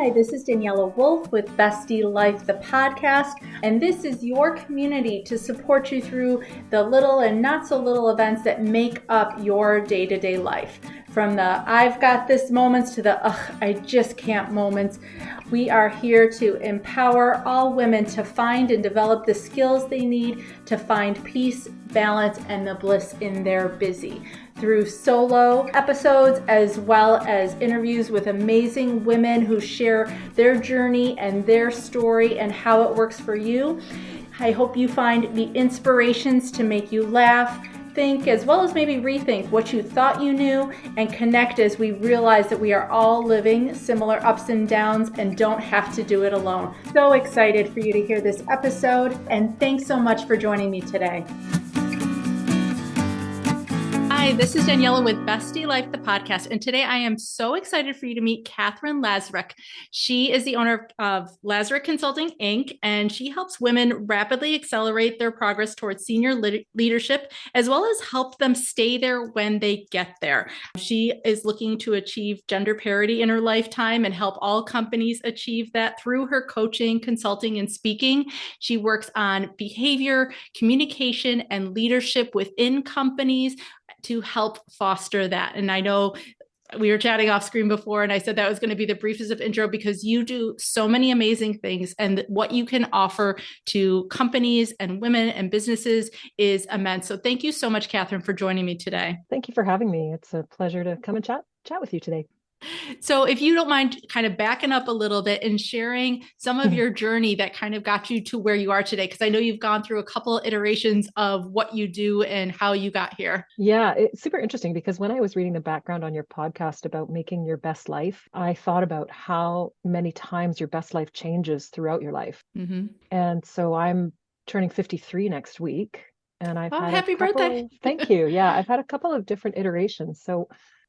Hi, this is Daniela Wolf with Bestie Life, the podcast, and this is your community to support you through the little and not so little events that make up your day-to-day life. From the I've got this moments to the I just can't moments. We are here to empower all women to find and develop the skills they need to find peace, balance, and the bliss in their busy. Through solo episodes as well as interviews with amazing women who share their journey and their story and how it works for you. I hope you find the inspirations to make you laugh, think, as well as maybe rethink what you thought you knew, and connect as we realize that we are all living similar ups and downs and don't have to do it alone. So excited for you to hear this episode, and thanks so much for joining me today. Hi, this is Daniela with Bestie Life, the podcast, and today I am so excited for you to meet Katherine Lazaruk. She is the owner of Lazaruk Consulting, Inc., and she helps women rapidly accelerate their progress towards senior leadership, as well as help them stay there when they get there. She is looking to achieve gender parity in her lifetime and help all companies achieve that through her coaching, consulting, and speaking. She works on behavior, communication, and leadership within companies to help foster that. And I know we were chatting off screen before, and I said that was going to be the briefest of intro because you do so many amazing things, and what you can offer to companies and women and businesses is immense. So thank you so much, Katherine, for joining me today. Thank you for having me. It's a pleasure to come and chat with you today. So if you don't mind kind of backing up a little bit and sharing some of your journey that kind of got you to where you are today, because I know you've gone through a couple of iterations of what you do and how you got here. Yeah, it's super interesting because when I was reading the background on your podcast about making your best life, I thought about how many times your best life changes throughout your life. Mm-hmm. And so I'm turning 53 next week, and I've had happy birthday. Thank you. Yeah, I've had a couple of different iterations. So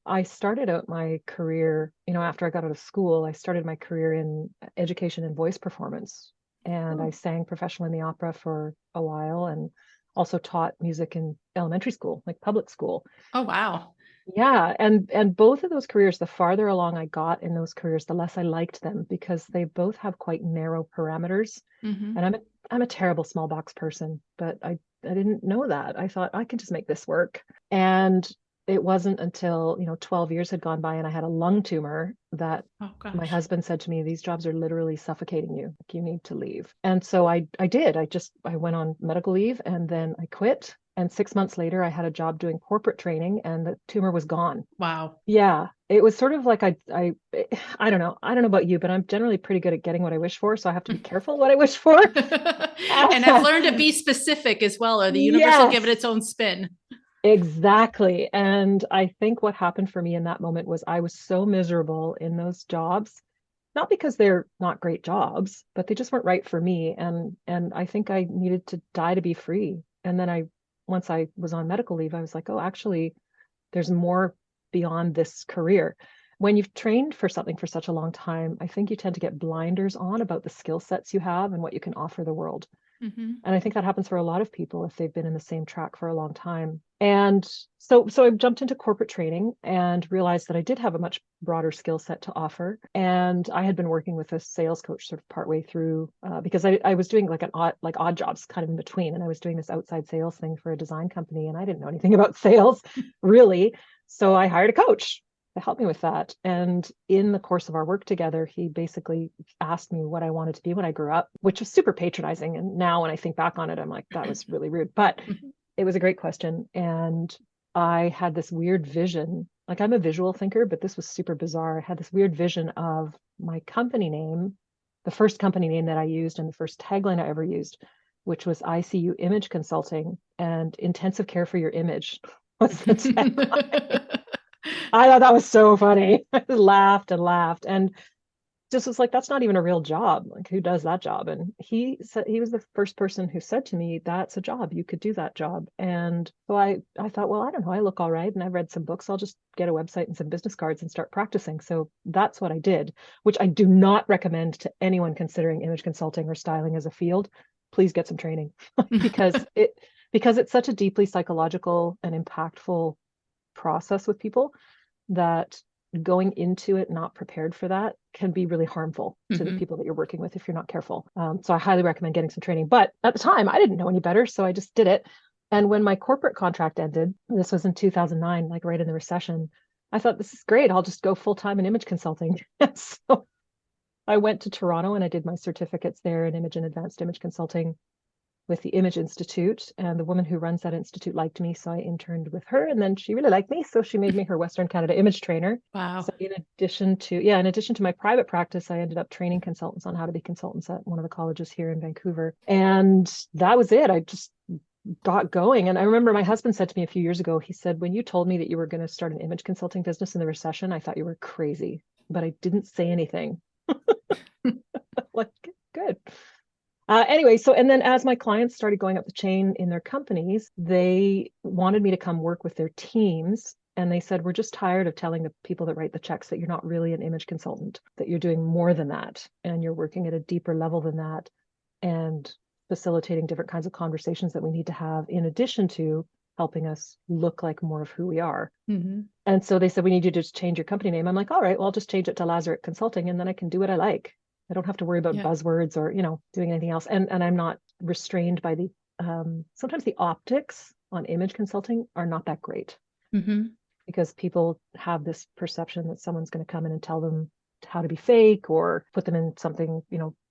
I started out my career, after I got out of school, I started my career in education and voice performance. And I sang professionally in the opera for a while and also taught music in elementary school, like public school. Oh, wow. Yeah. And both of those careers, the farther along I got in those careers, the less I liked them because they both have quite narrow parameters. Mm-hmm. And I'm a terrible small box person, but I didn't know that. I thought I could just make this work. And it wasn't until, 12 years had gone by and I had a lung tumor that my husband said to me, these jobs are literally suffocating you. Like, you need to leave. And so I did. I went on medical leave and then I quit. And 6 months later, I had a job doing corporate training and the tumor was gone. Wow. Yeah. It was sort of like I don't know. I don't know about you, but I'm generally pretty good at getting what I wish for. So I have to be careful what I wish for. And I've learned to be specific as well, or the universe will give it its own spin. Exactly. And I think what happened for me in that moment was I was so miserable in those jobs, not because they're not great jobs, but they just weren't right for me. And I think I needed to die to be free. And then once I was on medical leave, I was like, oh, actually, there's more beyond this career. When you've trained for something for such a long time, I think you tend to get blinders on about the skill sets you have and what you can offer the world. Mm-hmm. And I think that happens for a lot of people if they've been in the same track for a long time. And so I jumped into corporate training and realized that I did have a much broader skill set to offer. And I had been working with a sales coach sort of partway through because I was doing like odd jobs kind of in between. And I was doing this outside sales thing for a design company. And I didn't know anything about sales really. So I hired a coach to help me with that. And in the course of our work together, he basically asked me what I wanted to be when I grew up, which was super patronizing. And now when I think back on it, I'm like, that was really rude. But it was a great question. And I had this weird vision. Like, I'm a visual thinker, but this was super bizarre. I had this weird vision of my company name, the first company name that I used and the first tagline I ever used, which was ICU Image Consulting and Intensive Care for Your Image. Was the tagline. I thought that was so funny. I laughed and just was like, that's not even a real job. Like, who does that job? And he said, he was the first person who said to me, that's a job. You could do that job. And so I thought, well, I don't know. I look all right. And I've read some books. I'll just get a website and some business cards and start practicing. So that's what I did, which I do not recommend to anyone considering image consulting or styling as a field. Please get some training because it's such a deeply psychological and impactful process with people that going into it not prepared for that can be really harmful to the Mhm. people that you're working with if you're not careful. So I highly recommend getting some training. But at the time, I didn't know any better, so I just did it. And when my corporate contract ended, this was in 2009, like right in the recession, I thought, this is great. I'll just go full-time in image consulting. So I went to Toronto and I did my certificates there in image and advanced image consulting with the Image Institute. And the woman who runs that institute liked me, so I interned with her. And then she really liked me, so she made me her Western Canada image trainer. Wow. So in addition to my private practice, I ended up training consultants on how to be consultants at one of the colleges here in Vancouver. And that was it. I just got going. And I remember my husband said to me a few years ago, he said, when you told me that you were going to start an image consulting business in the recession, I thought you were crazy, but I didn't say anything. Like, good. Anyway, and then as my clients started going up the chain in their companies, they wanted me to come work with their teams. And they said, we're just tired of telling the people that write the checks that you're not really an image consultant, that you're doing more than that. And you're working at a deeper level than that and facilitating different kinds of conversations that we need to have in addition to helping us look like more of who we are. Mm-hmm. And so they said, we need you to just change your company name. I'm like, all right, well, I'll just change it to Lazaruk Consulting and then I can do what I like. I don't have to worry about buzzwords or, doing anything else. And I'm not restrained by the, sometimes the optics on image consulting are not that great because people have this perception that someone's going to come in and tell them how to be fake or put them in something,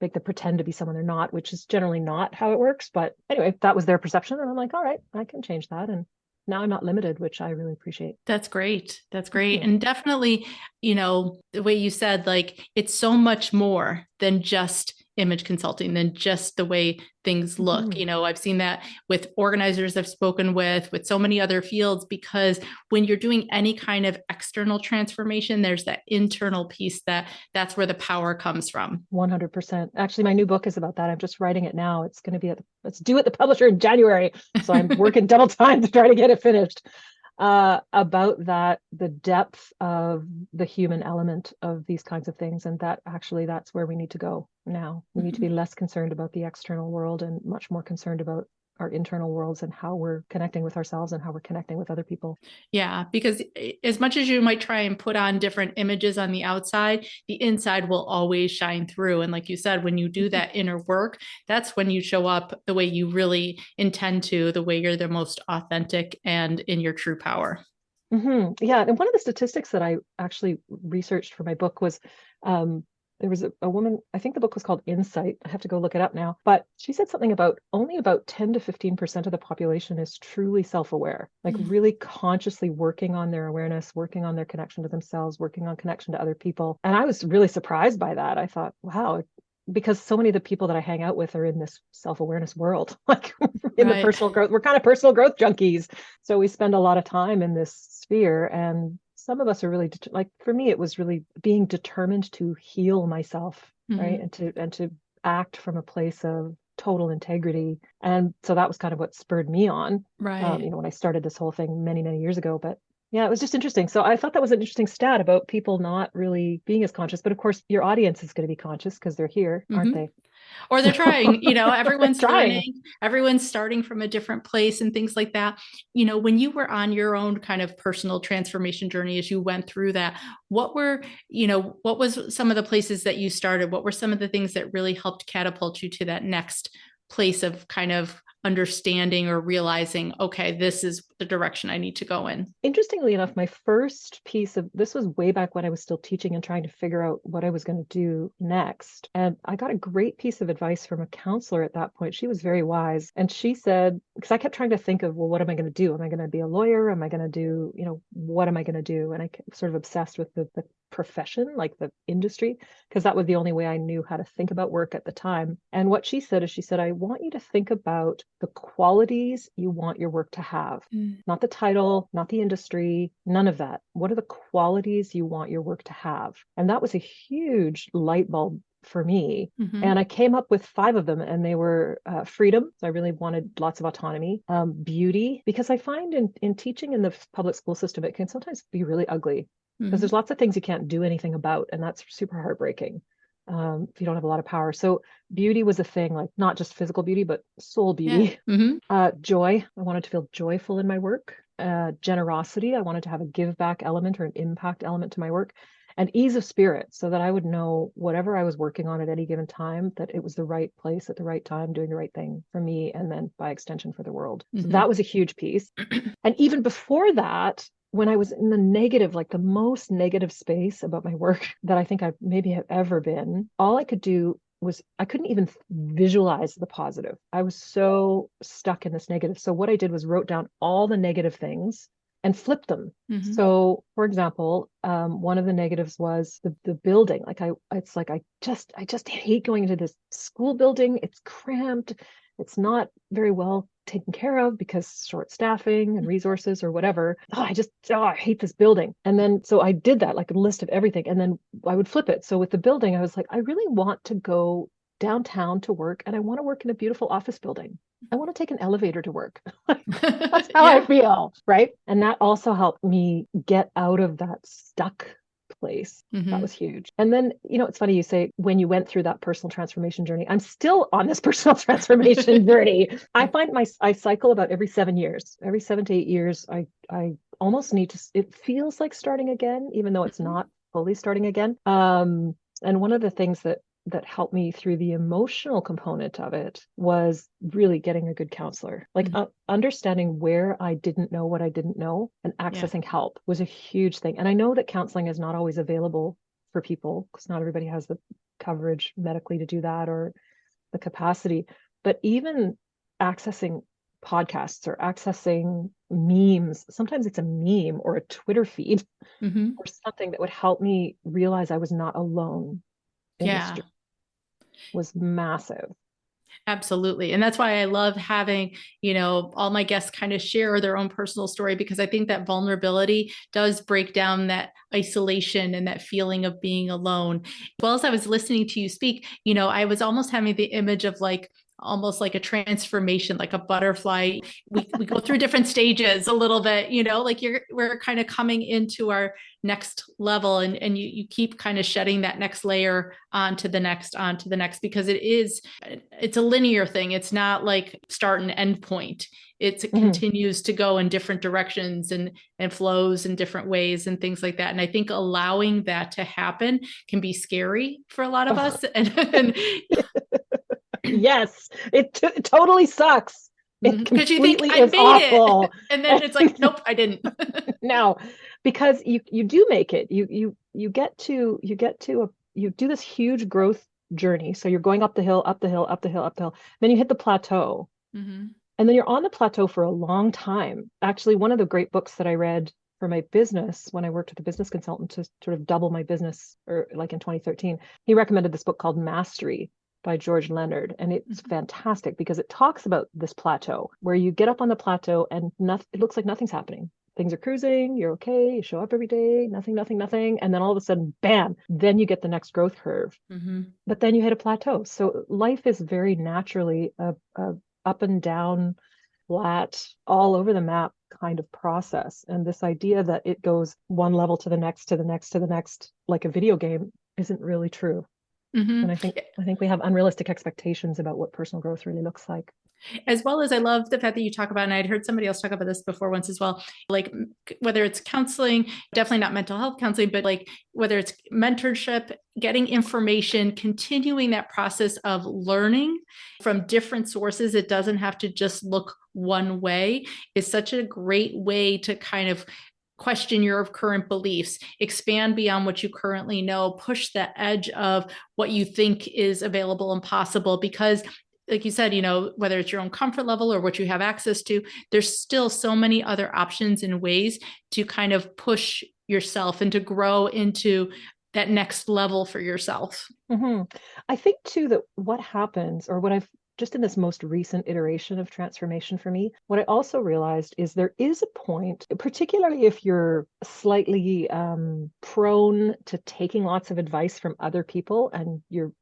make them pretend to be someone they're not, which is generally not how it works. But anyway, that was their perception. And I'm like, all right, I can change that. And now I'm not limited, which I really appreciate. That's great. That's great. And definitely, the way you said, like, it's so much more than just image consulting, than just the way things look. I've seen that with organizers I've spoken with so many other fields, because when you're doing any kind of external transformation, there's that internal piece that's where the power comes from. 100%. Actually, my new book is about that. I'm just writing it now. It's going to be it's due at the publisher in January. So I'm working double time to try to get it finished. About that, the depth of the human element of these kinds of things. And that's where we need to go now. We need to be less concerned about the external world and much more concerned about our internal worlds and how we're connecting with ourselves and how we're connecting with other people. Yeah, because as much as you might try and put on different images on the outside, the inside will always shine through. And like you said, when you do that inner work, that's when you show up the way you really intend to, the way you're the most authentic and in your true power. Yeah. And one of the statistics that I actually researched for my book was there was a woman, I think the book was called Insight. I have to go look it up now, but she said something about only about 10 to 15% of the population is truly self-aware, like really consciously working on their awareness, working on their connection to themselves, working on connection to other people. And I was really surprised by that. I thought, wow, because so many of the people that I hang out with are in this self-awareness world, like in the personal growth. We're kind of personal growth junkies. So we spend a lot of time in this sphere, and some of us are really like, for me, it was really being determined to heal myself, right? And to act from a place of total integrity. And so that was kind of what spurred me on, when I started this whole thing many, many years ago. But yeah, it was just interesting. So I thought that was an interesting stat about people not really being as conscious. But of course, your audience is going to be conscious because they're here, aren't they? Or they're trying, everyone's trying. learning, everyone's starting from a different place and things like that. When you were on your own kind of personal transformation journey, as you went through that, what was some of the places that you started? What were some of the things that really helped catapult you to that next place of kind of understanding or realizing, okay, this is the direction I need to go in? Interestingly enough, my first piece of this was way back when I was still teaching and trying to figure out what I was going to do next. And I got a great piece of advice from a counselor at that point. She was very wise. And she said, because I kept trying to think of, well, what am I going to do? Am I going to be a lawyer? Am I going to do, what am I going to do? And I sort of obsessed with the profession, like the industry, because that was the only way I knew how to think about work at the time. And what she said is, I want you to think about the qualities you want your work to have, not the title, not the industry, none of that. What are the qualities you want your work to have? And that was a huge light bulb for me. And I came up with 5 of them, and they were freedom. So I really wanted lots of autonomy, beauty, because I find in teaching in the public school system, it can sometimes be really ugly because there's lots of things you can't do anything about. And that's super heartbreaking if you don't have a lot of power. So beauty was a thing, like not just physical beauty, but soul beauty. Joy. I wanted to feel joyful in my work. generosity. I wanted to have a give back element or an impact element to my work, and ease of spirit, so that I would know whatever I was working on at any given time, that it was the right place at the right time, doing the right thing for me, and then by extension for the world. So that was a huge piece. And even before that, when I was in the negative, like the most negative space about my work that I think I maybe have ever been, all I could do was I couldn't even visualize the positive. I was so stuck in this negative. So what I did was wrote down all the negative things and flipped them. So, for example, one of the negatives was the building. Like I just hate going into this school building. It's cramped. It's not very well taken care of because short staffing and resources or whatever. I hate this building. And then, so I did that, like a list of everything. And then I would flip it. So with the building, I was like, I really want to go downtown to work, and I want to work in a beautiful office building. I want to take an elevator to work. That's how I feel, right? And that also helped me get out of that stuck place. That was huge. And then, it's funny you say when you went through that personal transformation journey. I'm still on this personal transformation journey. I find I cycle about every 7 years. Every 7 to 8 years, I almost need to, it feels like starting again, even though it's not fully starting again. And one of the things that helped me through the emotional component of it was really getting a good counselor. Like understanding where I didn't know what I didn't know, and accessing help was a huge thing. And I know that counseling is not always available for people, because not everybody has the coverage medically to do that or the capacity. But even accessing podcasts or accessing memes, sometimes it's a meme or a Twitter feed or something that would help me realize I was not alone in this journey, was massive. Absolutely. And that's why I love having, all my guests kind of share their own personal story, because I think that vulnerability does break down that isolation and that feeling of being alone. As well, as I was listening to you speak, I was almost having the image of almost like a transformation, like a butterfly. We go through different stages a little bit, we're kind of coming into our next level, and you keep kind of shedding that next layer onto the next, because it's a linear thing. It's not like start and end point. It continues to go in different directions and flows in different ways and things like that. And I think allowing that to happen can be scary for a lot of us. And yes, it totally sucks. It completely is awful. And then it's like, nope, I didn't. No, because you do make it. You do this huge growth journey. So you're going up the hill, up the hill, up the hill, up the hill. Then you hit the plateau. And then you're on the plateau for a long time. Actually, one of the great books that I read for my business when I worked with a business consultant to sort of double my business, or like in 2013, he recommended this book called Mastery by George Leonard. And it's fantastic because it talks about this plateau where you get up on the plateau and it looks like nothing's happening. Things are cruising, you're okay, you show up every day, nothing. And then all of a sudden, bam, then you get the next growth curve. But then you hit a plateau. So life is very naturally a up and down, flat, all over the map kind of process. And this idea that it goes one level to the next, to the next, to the next, like a video game, isn't really true. And I think we have unrealistic expectations about what personal growth really looks like. As well as I love the fact that you talk about, and I'd heard somebody else talk about this before once as well, like whether it's counseling, definitely not mental health counseling, but like whether it's mentorship, getting information, continuing that process of learning from different sources. It doesn't have to just look one way, is such a great way to kind of question your current beliefs, expand beyond what you currently know, push the edge of what you think is available and possible. Because like you said, whether it's your own comfort level or what you have access to, there's still so many other options and ways to kind of push yourself and to grow into that next level for yourself. I think too that what happens, or what I've just in this most recent iteration of transformation for me, what I also realized is there is a point, particularly if you're slightly prone to taking lots of advice from other people, and you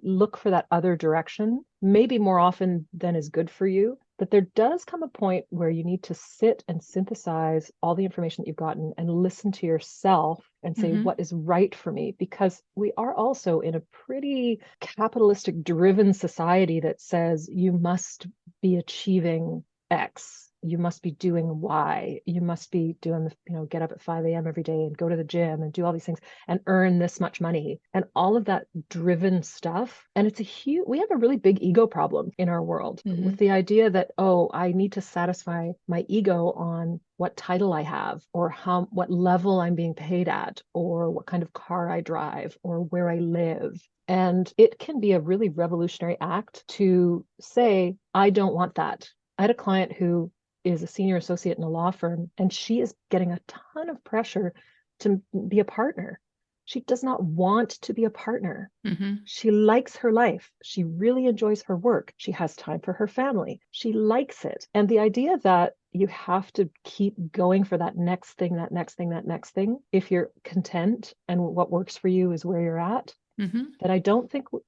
look for that other direction, maybe more often than is good for you, that there does come a point where you need to sit and synthesize all the information that you've gotten and listen to yourself and say, what is right for me? Because we are also in a pretty capitalistic driven society that says you must be achieving X you must be doing Y, you must be doing the, get up at 5 a.m. every day and go to the gym and do all these things and earn this much money and all of that driven stuff. And we have a really big ego problem in our world with the idea that, oh, I need to satisfy my ego on what title I have or what level I'm being paid at or what kind of car I drive or where I live. And it can be a really revolutionary act to say, I don't want that. I had a client who is a senior associate in a law firm, and she is getting a ton of pressure to be a partner. She does not want to be a partner. She likes her life. She really enjoys her work. She has time for her family. She likes it. And the idea that you have to keep going for that next thing, that next thing, that next thing, if you're content and what works for you is where you're at, that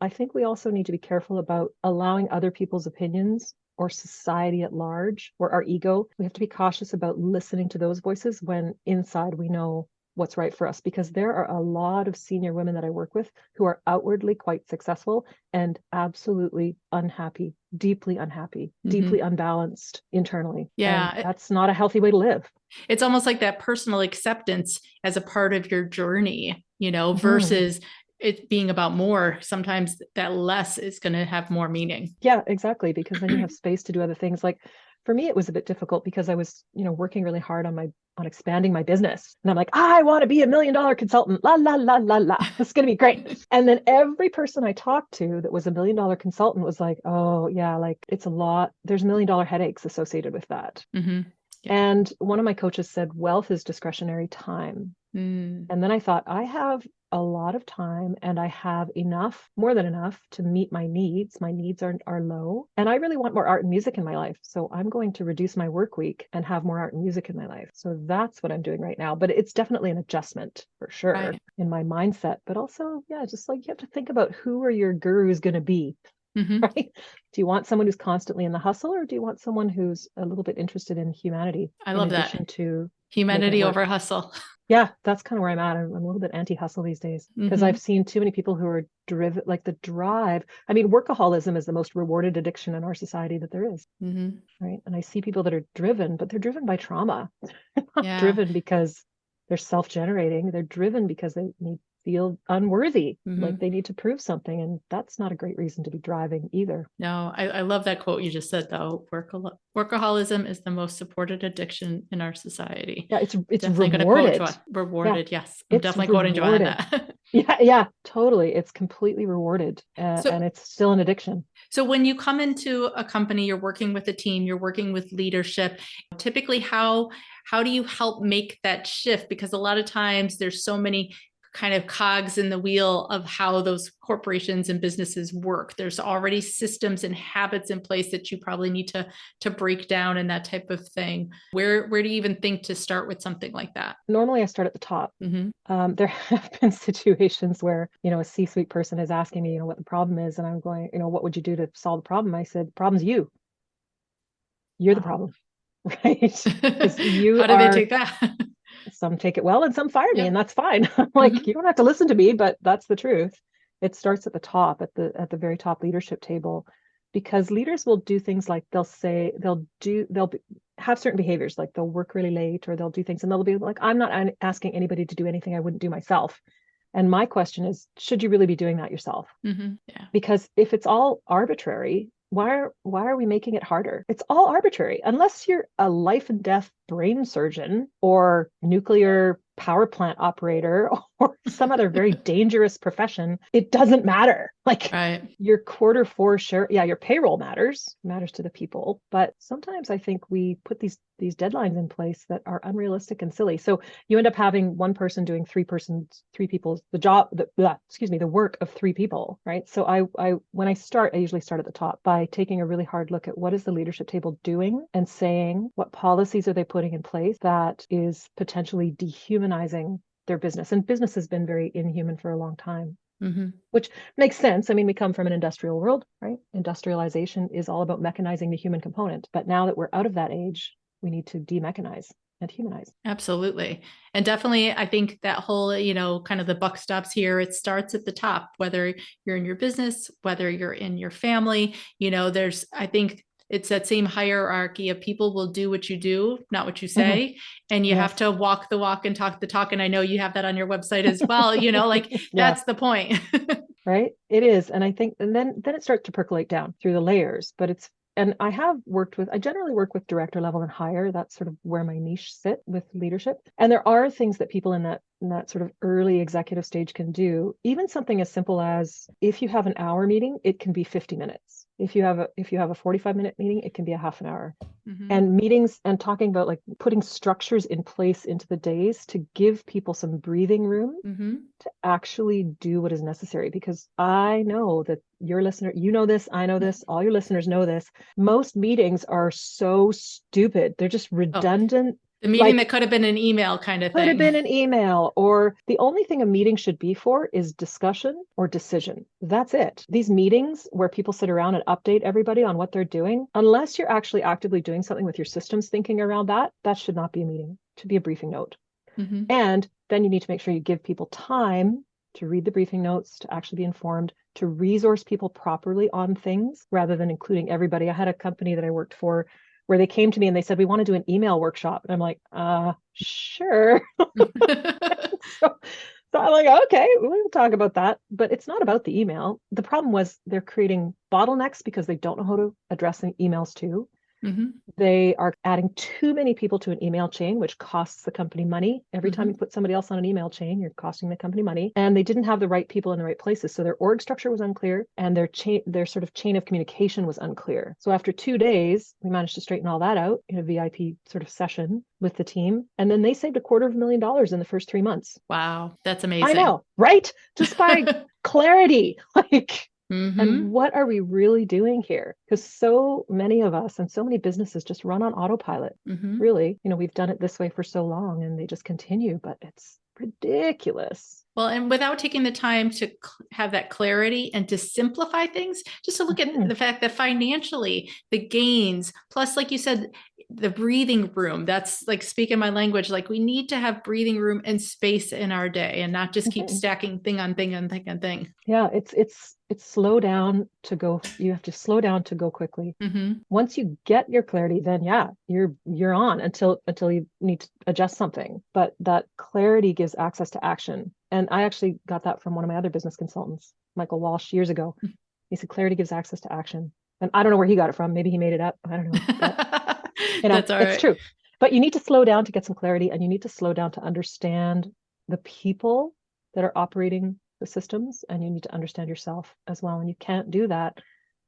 I think we also need to be careful about allowing other people's opinions or society at large or our ego. We have to be cautious about listening to those voices when inside we know what's right for us, because there are a lot of senior women that I work with who are outwardly quite successful and absolutely unhappy, deeply unbalanced internally. Yeah. And that's not a healthy way to live. It's almost like that personal acceptance as a part of your journey, versus it being about more. Sometimes that less is going to have more meaning. Yeah, exactly. Because then you have space to do other things. Like for me, it was a bit difficult because I was, working really hard on expanding my business. And I'm like, I want to be $1 million consultant. La, la, la, la, la. This is going to be great. And then every person I talked to that was $1 million consultant was like, oh yeah, like it's a lot. There's $1 million headaches associated with that. Yeah. And one of my coaches said, wealth is discretionary time. And then I thought, I have a lot of time and I have enough, more than enough to meet my needs. My needs are low and I really want more art and music in my life. So I'm going to reduce my work week and have more art and music in my life. So that's what I'm doing right now. But it's definitely an adjustment for sure in my mindset. But also, yeah, just like you have to think about who are your gurus going to be. Right? Do you want someone who's constantly in the hustle or do you want someone who's a little bit interested in humanity? I love that. To humanity over hustle. Yeah, that's kind of where I'm at. I'm a little bit anti-hustle these days because I've seen too many people who are driven, like the drive. I mean, workaholism is the most rewarded addiction in our society that there is. Right. And I see people that are driven, but they're driven by trauma. They're not driven because they're self-generating. They're driven because they feel unworthy, like they need to prove something. And that's not a great reason to be driving either. No, I love that quote you just said, though. Workaholism is the most supported addiction in our society. Yeah, it's definitely rewarded. Rewarded, yeah. Yes. I'm definitely quoting Joanna that. Yeah, totally. It's completely rewarded and it's still an addiction. So when you come into a company, you're working with a team, you're working with leadership, typically how do you help make that shift? Because a lot of times there's so many kind of cogs in the wheel of how those corporations and businesses work. There's already systems and habits in place that you probably need to break down and that type of thing. Where do you even think to start with something like that? Normally I start at the top. There have been situations where, a C-suite person is asking me, what the problem is. And I'm going, what would you do to solve the problem? I said, the problem's you. You're the problem, right? How do they take that? Some take it well and some fire me and that's fine. Like, you don't have to listen to me, but that's the truth. It starts at the top, at the very top leadership table, because leaders will do things like they'll have certain behaviors, like they'll work really late or they'll do things and they'll be like, I'm not asking anybody to do anything I wouldn't do myself. And my question is, should you really be doing that yourself? Because if it's all arbitrary, why are we making it harder? It's all arbitrary. Unless you're a life and death brain surgeon or nuclear power plant operator or some other very dangerous profession, it doesn't matter. Like your quarter four share, your payroll matters to the people. But sometimes I think we put these deadlines in place that are unrealistic and silly. So you end up having one person doing three people's the work of three people, right? So I when I start, I usually start at the top by taking a really hard look at what is the leadership table doing and saying, what policies are they putting in place that is potentially dehumanizing their business? And business has been very inhuman for a long time. Which makes sense. I mean, we come from an industrial world, right? Industrialization is all about mechanizing the human component. But now that we're out of that age, we need to demechanize and humanize. Absolutely. And definitely, I think that whole, kind of the buck stops here. It starts at the top, whether you're in your business, whether you're in your family, I think it's that same hierarchy of people will do what you do, not what you Mhm. say. And you have Yes. to walk the walk and talk the talk. And I know you have that on your website as well, like Yeah. that's the point. Right. It is. And I think, and then it starts to percolate down through the layers, but and I generally work with director level and higher. That's sort of where my niche sit with leadership. And there are things that people in that sort of early executive stage can do. Even something as simple as, if you have an hour meeting, it can be 50 minutes. If you have a 45-minute meeting, it can be a half an hour. Mm-hmm. And meetings, and talking about like putting structures in place into the days to give people some breathing room Mm-hmm. to actually do what is necessary. Because I know that your listener, you know this, I know this, all your listeners know this. Most meetings are so stupid. They're just Oh, redundant. the meeting Like, that could have been an email kind of could have thing. been an email, or the only thing a meeting should be for is discussion or decision. That's it. These meetings where people sit around and update everybody on what they're doing, unless you're actually actively doing something with your systems thinking around that should not be a meeting. It should be a briefing note. Mm-hmm. And then you need to make sure you give people time to read the briefing notes, to actually be informed, to resource people properly on things rather than including everybody. I had a company that I worked for where they came to me and they said, we want to do an email workshop. And I'm like, sure. so, so I'm like, okay, we'll talk about that. But it's not about the email. The problem was they're creating bottlenecks because they don't know how to address the emails too. Mm-hmm. They are adding too many people to an email chain, which costs the company money. Every time you put somebody else on an email chain, you're costing the company money. And they didn't have the right people in the right places. So their org structure was unclear, and their sort of chain of communication was unclear. So after 2 days, we managed to straighten all that out in a VIP sort of session with the team. And then they saved $250,000 in the first 3 months. Wow, that's I amazing. know, right? Just by clarity. Like, Mm-hmm. and what are we really doing here? Because so many of us and so many businesses just run on autopilot. Mm-hmm. Really, we've done it this way for so long and they just continue, but it's ridiculous. Well, and without taking the time to have that clarity and to simplify things, just to look at the fact that financially, the gains, plus, like you said, the breathing room, that's like speaking my language, like we need to have breathing room and space in our day and not just keep stacking thing on thing on thing on thing. Yeah, it's slow down to go. You have to slow down to go quickly. Mm-hmm. Once you get your clarity, then yeah, you're on until you need to adjust something. But that clarity gives access to action. And I actually got that from one of my other business consultants, Michael Walsh, years ago. He said clarity gives access to action. And I don't know where he got it from. Maybe he made it up. I don't know. But, That's all it's right. true. But you need to slow down to get some clarity, and you need to slow down to understand the people that are operating the systems, and you need to understand yourself as well. And you can't do that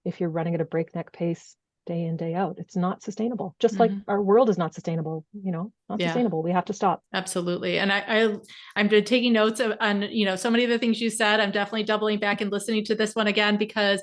if you're running at a breakneck pace day in, day out. It's not sustainable. Just like our world is not sustainable, not sustainable. We have to stop. Absolutely. And I'm taking notes on, so many of the things you said. I'm definitely doubling back and listening to this one again, because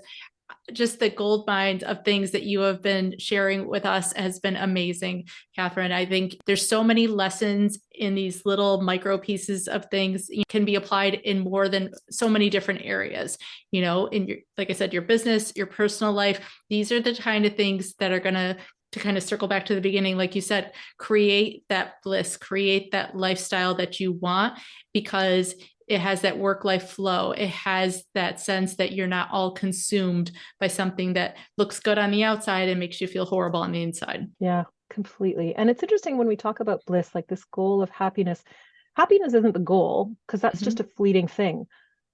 just the gold mine of things that you have been sharing with us has been amazing, Katherine. I think there's so many lessons in these little micro pieces of things can be applied in more than so many different areas, in your, like I said, your business, your personal life. These are the kind of things that are going to kind of circle back to the beginning, like you said, create that bliss, create that lifestyle that you want, because it has that work-life flow. It has that sense that you're not all consumed by something that looks good on the outside and makes you feel horrible on the inside. Yeah, completely. And it's interesting when we talk about bliss, like this goal of happiness. Happiness isn't the goal, because that's just a fleeting thing.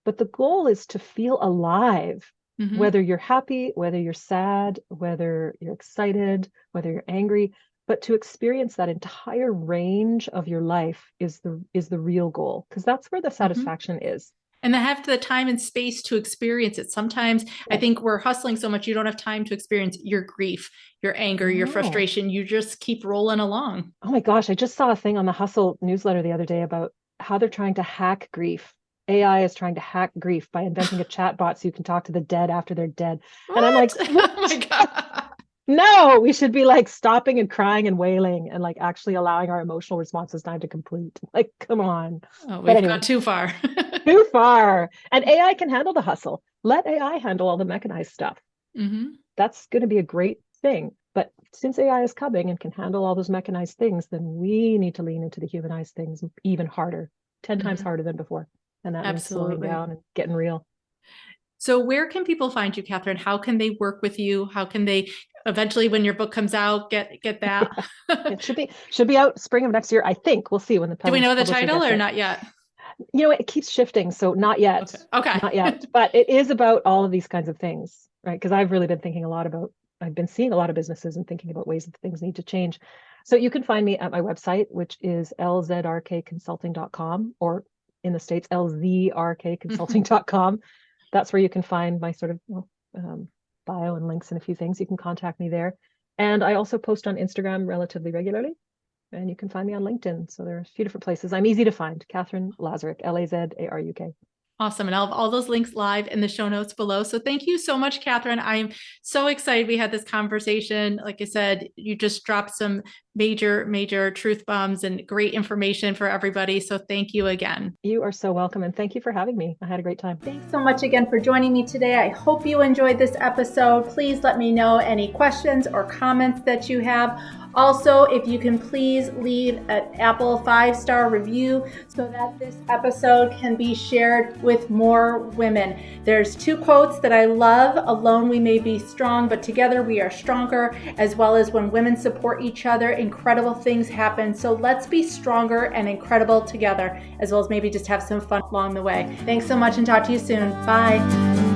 But the goal is to feel alive, whether you're happy, whether you're sad, whether you're excited, whether you're angry. But to experience that entire range of your life is the real goal, because that's where the satisfaction is. And to have the time and space to experience it. Sometimes I think we're hustling so much, you don't have time to experience your grief, your anger, your frustration. You just keep rolling along. Oh my gosh, I just saw a thing on the Hustle newsletter the other day about how they're trying to hack grief. AI is trying to hack grief by inventing a chat bot so you can talk to the dead after they're dead. What? And I'm like, what? Oh my God. No, we should be like stopping and crying and wailing and like actually allowing our emotional responses time to complete. Like, come on. Oh, But we've anyway, gone too far. too far. And AI can handle the hustle. Let AI handle all the mechanized stuff. That's going to be a great thing. But since AI is coming and can handle all those mechanized things, then we need to lean into the humanized things even harder, 10 times harder than before. And that means slowing down and getting real. So where can people find you, Katherine? How can they work with you? How can they eventually, when your book comes out, get that? It should be out spring of next year, I think. We'll see when the Do we know the publisher title gets or it. not yet? It keeps shifting, so not yet. Okay. Not yet. But it is about all of these kinds of things, right? Because I've really been thinking a lot about, I've been seeing a lot of businesses and thinking about ways that things need to change. So you can find me at my website, which is lzrkconsulting.com, or in the States, lzrkconsulting.com. That's where you can find my sort of bio and links and a few things. You can contact me there. And I also post on Instagram relatively regularly. And you can find me on LinkedIn. So there are a few different places. I'm easy to find. Katherine Lazaruk, Lazaruk. Awesome. And I'll have all those links live in the show notes below. So thank you so much, Katherine. I'm so excited we had this conversation. Like I said, you just dropped some major truth bombs and great information for everybody. So thank you again. You are so welcome. And thank you for having me. I had a great time. Thanks so much again for joining me today. I hope you enjoyed this episode. Please let me know any questions or comments that you have. Also, if you can please leave an Apple 5-star review so that this episode can be shared with more women. There's 2 quotes that I love. Alone we may be strong, but together we are stronger, as well as when women support each other, incredible things happen. So let's be stronger and incredible together, as well as maybe just have some fun along the way. Thanks so much and talk to you soon. Bye.